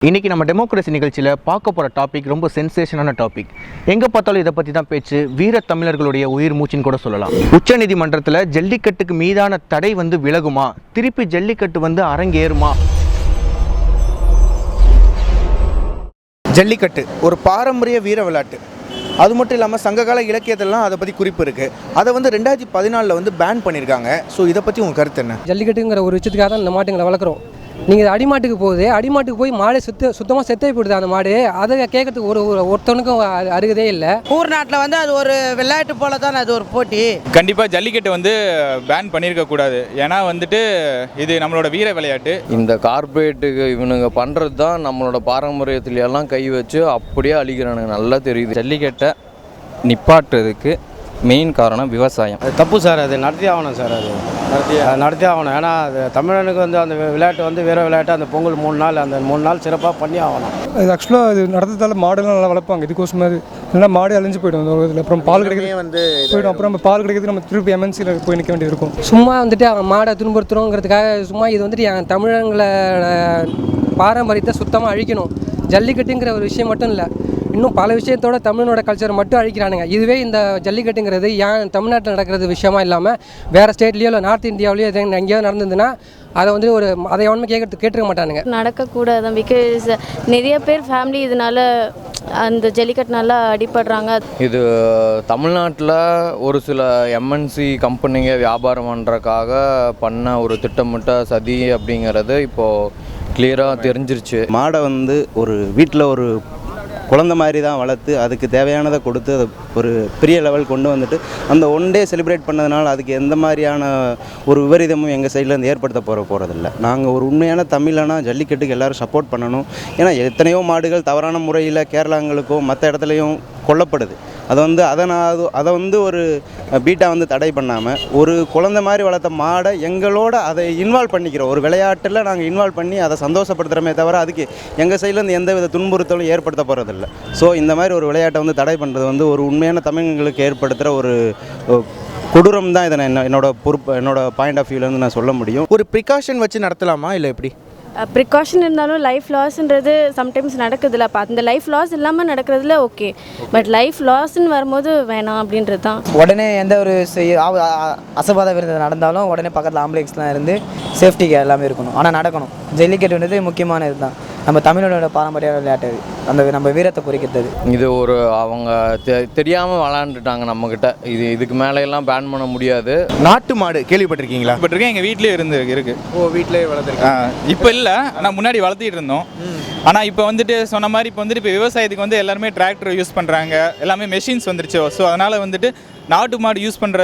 இன்றைக்கி நம்ம டெமோக்ரஸி நிகழ்ச்சியில் பார்க்க போகிற டாபிக் ரொம்ப சென்சேஷனான டாபிக். எங்கே பார்த்தாலும் இதை பற்றி தான் பேச்சு. வீர தமிழர்களுடைய உயிர் மூச்சின்னு கூட சொல்லலாம். உச்சநீதிமன்றத்தில் ஜல்லிக்கட்டுக்கு மீதான தடை விலகுமா, திருப்பி ஜல்லிக்கட்டு அரங்கேறுமா? ஜல்லிக்கட்டு ஒரு பாரம்பரிய வீர விளையாட்டு. அது மட்டும் இல்லாமல் சங்ககால இலக்கியத்திலலாம் அதை பற்றி குறிப்பு இருக்குது. அதை 2014 பேன் பண்ணியிருக்காங்க. ஸோ இதை பற்றி உங்கள் கருத்து என்ன? ஜல்லிக்கட்டுங்கிற ஒரு விஷயத்துக்காக தான் இந்த மாட்டுங்களை வளர்க்குறோம். நீங்கள் அடிமாட்டுக்கு போகுது, அடிமாட்டுக்கு போய் மாடு சுத்தமாக செத்தே போயிடுது. அந்த மாடு அதை கேட்கறதுக்கு ஒருத்தனுக்கும் அருகதே இல்லை. ஊர் நாட்டில் அது ஒரு விளையாட்டு போல தான், அது ஒரு போட்டி. கண்டிப்பாக ஜல்லிக்கட்டு பேன் பண்ணியிருக்க கூடாது. ஏன்னா இது நம்மளோட வீர விளையாட்டு. இந்த கார்பரேட்டுக்கு இவனுங்க பண்ணுறது தான் நம்மளோட பாரம்பரியத்துல எல்லாம் கை வச்சு அப்படியே அழிக்கிறானுங்க. நல்லா தெரியுது. ஜல்லிக்கட்டை நிப்பாட்டுறதுக்கு மெயின் காரணம் விவசாயம். அது தப்பு சார். அது நடத்தி ஆகணும் சார். அது நடத்தி ஆகணும். ஏன்னா அது தமிழனுக்கு அந்த விளையாட்டு வீர விளையாட்டு அந்த பொங்கல் 3 நாள், அந்த 3 நாள் சிறப்பாக பண்ணி ஆகணும். இது ஆக்சுவலாக அது நடந்ததால் மாடுலாம் நல்லா வளர்ப்பாங்க. இதுக்கோசம் அது நல்லா மாடு அழிஞ்சு போய்டும். அந்த அப்புறம் பால் கிடைக்கிறது போய்டும். அப்புறம் நம்ம பால் கிடைக்கிறது நம்ம திருப்பி எம்என்சியில் போய் நிற்க வேண்டியது இருக்கும். சும்மா அவன் மாடை துன்புறுத்துறோங்கிறதுக்காக சும்மா இது என் தமிழங்களோட பாரம்பரியத்தை சுத்தமாக அழிக்கணும். ஜல்லிக்கட்டுங்கிற ஒரு விஷயம் மட்டும் இல்லை, இன்னும் பல விஷயத்தோட தமிழனோட கல்ச்சரை மட்டும் அழிக்கிறானுங்க. இதுவே இந்த ஜல்லிக்கட்டுங்கிறது ஏன் தமிழ்நாட்டில் நடக்கிறது விஷயமா இல்லாமல் வேறு ஸ்டேட்லேயோ இல்லை நார்த் இந்தியாவிலேயோ எங்கேயோ நடந்ததுன்னா அதை அதை ஒன்றுமே கேட்டுக்க மாட்டானுங்க. நடக்கக்கூடாது. பிகாஸ் நிறைய பேர் ஃபேமிலி இதனால அந்த ஜல்லிக்கட்டுனால அடிபடுறாங்க. இது தமிழ்நாட்டில் ஒரு சில எம்என்சி கம்பெனிங்க வியாபாரம் பண்ணுறதுக்காக பண்ண ஒரு திட்டமிட்ட சதி அப்படிங்கிறது இப்போது கிளியராக தெரிஞ்சிருச்சு. மாடை ஒரு வீட்டில் ஒரு குழந்தை மாதிரி தான் வளர்த்து அதுக்கு தேவையானதை கொடுத்து அதை ஒரு பெரிய லெவல் கொண்டு வந்துட்டு அந்த ஒன் டே செலிப்ரேட் பண்ணதுனால அதுக்கு எந்த மாதிரியான ஒரு விபரீதமும் எங்கள் சைட்லேருந்து ஏற்படுத்த போகிறதில்ல. நாங்கள் ஒரு உண்மையான தமிழனா ஜல்லிக்கட்டுக்கு எல்லோரும் சப்போர்ட் பண்ணணும். ஏன்னா எத்தனையோ மாடுகள் தவறான முறையில் கேரளாங்களுக்கோ மற்ற இடத்துலையும் கொல்லப்படுது. அதை ஒரு பீட்டா தடை பண்ணாமல் ஒரு குழந்தை மாதிரி வளர்த்த மாடை எங்களோட அதை இன்வால்வ் பண்ணிக்கிறோம். ஒரு விளையாட்டில் நாங்கள் இன்வால்வ் பண்ணி அதை சந்தோஷப்படுத்துகிறோமே தவிர அதுக்கு எங்கள் சைட்லேருந்து எந்த வித துன்புறுத்தலும் ஏற்படுத்த போகிறதில்ல. ஸோ இந்த மாதிரி ஒரு விளையாட்டை தடை பண்ணுறது ஒரு உண்மையான தமிழர்களுக்கு ஏற்படுத்துகிற ஒரு கொடூரம் தான். இதை நான் என்னோட பாயிண்ட் ஆஃப் வியூலேருந்து நான் சொல்ல முடியும். ஒரு ப்ரிகாஷன் வச்சு நடத்தலாமா இல்லை எப்படி? ப்ரிகாஷன் இருந்தாலும் லைஃப் லாஸ்ன்றது சம்டைம்ஸ் நடக்குதுல்ல. அப்போ அந்த லைஃப் லாஸ் இல்லாமல் நடக்கிறதுல ஓகே, பட் லைஃப் லாஸ்ன்னு வரும்போது வேணாம் அப்படின்றது தான். உடனே எந்த ஒரு அசபாத விருது நடந்தாலும் உடனே பக்கத்தில் ஆம்புலன்ஸ்லாம் இருந்து சேஃப்டி கேர் எல்லாமே இருக்கணும். ஆனால் நடக்கணும். ஜல்லிக்கட்டுன்றது முக்கியமான இதுதான். நம்ம தமிழோட பாரம்பரிய விளையாட்டு, நம்ம வீரத்தை குறிக்கிறது. இது ஒரு அவங்க தெரியாமல் விளாண்டுட்டாங்க நம்மக்கிட்ட. இதுக்கு மேலே எல்லாம் பேன் பண்ண முடியாது. நாட்டு மாடு கேள்விப்பட்டிருக்கீங்களா? பட்டிருக்கேன். எங்கள் வீட்டிலே இருக்கு. வீட்டிலே வளர்த்துருக்கேன். இப்போ இல்லை, ஆனால் முன்னாடி வளர்த்திட்டு இருந்தோம். ஆனால் இப்போ சொன்ன மாதிரி இப்போ விவசாயத்துக்கு எல்லாருமே டிராக்டர் யூஸ் பண்ணுறாங்க, எல்லாமே மெஷின்ஸ் வந்துருச்சு. ஸோ அதனால் நாட்டு மாடு யூஸ் பண்ணுற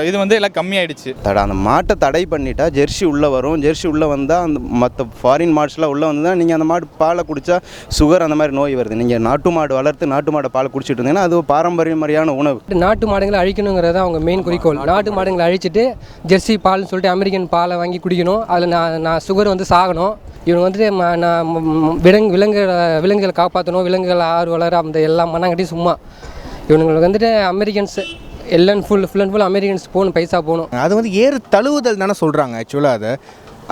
இது எல்லாம் கம்மியாயிடுச்சு. அந்த மாட்டை தடை பண்ணிட்டா ஜெர்சி உள்ளே வரும். ஜெர்சி உள்ளே வந்தால் அந்த மற்ற ஃபாரின் மாட்ஸ்லாம் உள்ளே வந்து தான் நீங்கள் அந்த மாடு பாலை குடித்தா சுகர் அந்த மாதிரி நோய் வருது. நீங்கள் நாட்டு மாடு வளர்த்து நாட்டு மாடை பாலை குடிச்சிட்டு இருந்தீங்கன்னா அது பாரம்பரியமான உணவு. நாட்டு மாடுங்களை அழிக்கணுங்கிறத அவங்க மெயின் குறிக்கோள். நாட்டு மாடுங்களை அழிச்சிட்டு ஜெர்சி பால்னு சொல்லிட்டு அமெரிக்கன் பாலை வாங்கி குடிக்கணும். அதில் நான் சுகர் சாகணும். இவங்க நான் விலங்குகளை காப்பாற்றணும், விலங்குகள் ஆர்வலர் அந்த எல்லாம் மண்ணாங்கட்டி சும்மா இவங்களுக்கு அமெரிக்கன்ஸ் எல்லாம் ஃபுல் அண்ட் ஃபுல் அமெரிக்கன்ஸ் போகணும், பைசா போகணும். அது ஏறு தழுவுதல் தானே சொல்கிறாங்க ஆக்சுவலாக.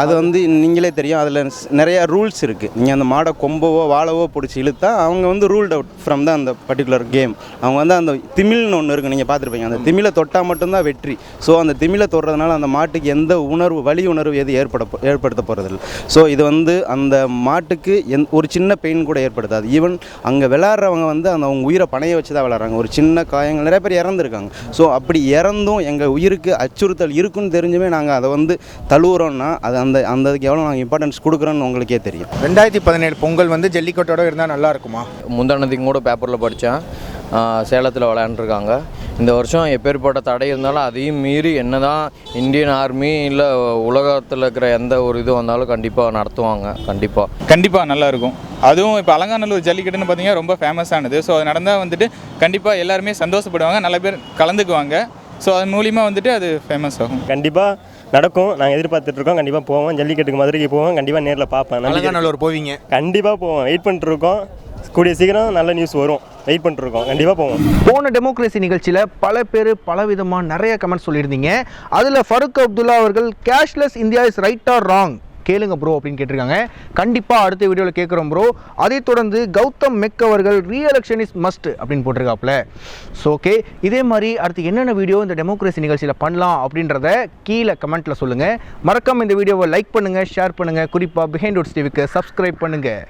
அது நீங்களே தெரியும், அதில் நிறையா ரூல்ஸ் இருக்குது. நீங்கள் அந்த மாடை கொம்பவோ வாழவோ பிடிச்சி இழுத்தா அவங்க ரூல்ட் அவுட் ஃப்ரம் தான் அந்த பர்டிகுலர் கேம். அவங்க அந்த திமில்னு ஒன்று இருக்குது, நீங்கள் பார்த்துருப்பீங்க. அந்த திமிலை தொட்டால் மட்டும்தான் வெற்றி. ஸோ அந்த திமிலை தொடுறதுனால அந்த மாட்டுக்கு எந்த வலி உணர்வு எது ஏற்படுத்த போகிறதில்ல. ஸோ இது அந்த மாட்டுக்கு ஒரு சின்ன பெயின் கூட ஏற்படுத்தாது. ஈவன் அங்கே விளையாடுறவங்க அந்த அவங்க உயிரை பணைய வச்சு தான் விளையாடுறாங்க. ஒரு சின்ன காயங்கள், நிறைய பேர் இறந்துருக்காங்க. ஸோ அப்படி இறந்தும் எங்கள் உயிருக்கு அச்சுறுத்தல் இருக்குன்னு தெரிஞ்சுமே நாங்கள் அதை தழுவுறோன்னா அது அதுக்கு எவ்வளோ நாங்கள் இம்பார்ட்டன்ஸ் கொடுக்குறோன்னு உங்களுக்கே தெரியும். 2017 பொங்கல் ஜல்லிக்கட்டோட இருந்தால் நல்லா இருக்குமா? முந்தானத்துக்கு கூட பேப்பரில் படித்தேன், சேலத்தில் விளையாண்டுருக்காங்க. இந்த வருஷம் எப்பேற்பட்ட தடை இருந்தாலும் அதையும் மீறி என்ன தான் இந்தியன் ஆர்மி இல்லை உலகத்தில் இருக்கிற எந்த ஒரு இது வந்தாலும் கண்டிப்பாக நடத்துவாங்க. கண்டிப்பாக நல்லாயிருக்கும். அதுவும் இப்போ அலங்காநல்லூர் ஜல்லிக்கட்டுன்னு பார்த்தீங்கன்னா ரொம்ப ஃபேமஸானது. ஸோ அது நடந்தால் கண்டிப்பாக எல்லாருமே சந்தோஷப்படுவாங்க, நல்ல பேர் கலந்துக்குவாங்க. ஸோ அது மூலிமா அது ஃபேமஸ் ஆகும். கண்டிப்பாக நடக்கும். நாங்கள் எதிர்பார்த்துட்ருக்கோம். கண்டிப்பாக போவோம். ஜல்லிக்கட்டுக்கு மதுரைக்கு போவோம். கண்டிப்பாக நேரில் பார்ப்பேன். அலங்காநல்லூர் போவீங்க? கண்டிப்பாக போவோம். வெயிட் பண்ணிட்டுருக்கோம். கூடிய சீக்கிரம் நல்ல நியூஸ் வரும். வெயிட் பண்ணிட்டுருக்கோம். கண்டிப்பாக போவோம். போன டெமோக்ரஸி நிகழ்ச்சியில் பல பேர் பலவிதமாக நிறைய கமெண்ட்ஸ் சொல்லியிருந்தீங்க. அதில் ஃபருக் அப்துல்லா அவர்கள் cashless India is right or wrong கேளுங்க ப்ரோ அப்படின்னு கேட்டிருக்காங்க. கண்டிப்பாக அடுத்த வீடியோவில் கேட்குறோம் ப்ரோ. அதைத் தொடர்ந்து கௌதம் மெக் அவர்கள் ரீஎலெக்ஷன் இஸ் மஸ்ட் அப்படின்னு போட்டிருக்காப்புல. ஸோ ஓகே, இதே மாதிரி அடுத்து என்னென்ன வீடியோ இந்த டெமோக்ரஸி நிகழ்ச்சியில் பண்ணலாம் அப்படின்றத கீழே கமெண்ட்டில் சொல்லுங்கள். மறக்காமல் இந்த வீடியோவை லைக் பண்ணுங்கள், ஷேர் பண்ணுங்கள், குறிப்பாக பிஹைண்ட் ரூட்ஸ் டிவிக்கு சப்ஸ்கிரைப் பண்ணுங்கள்.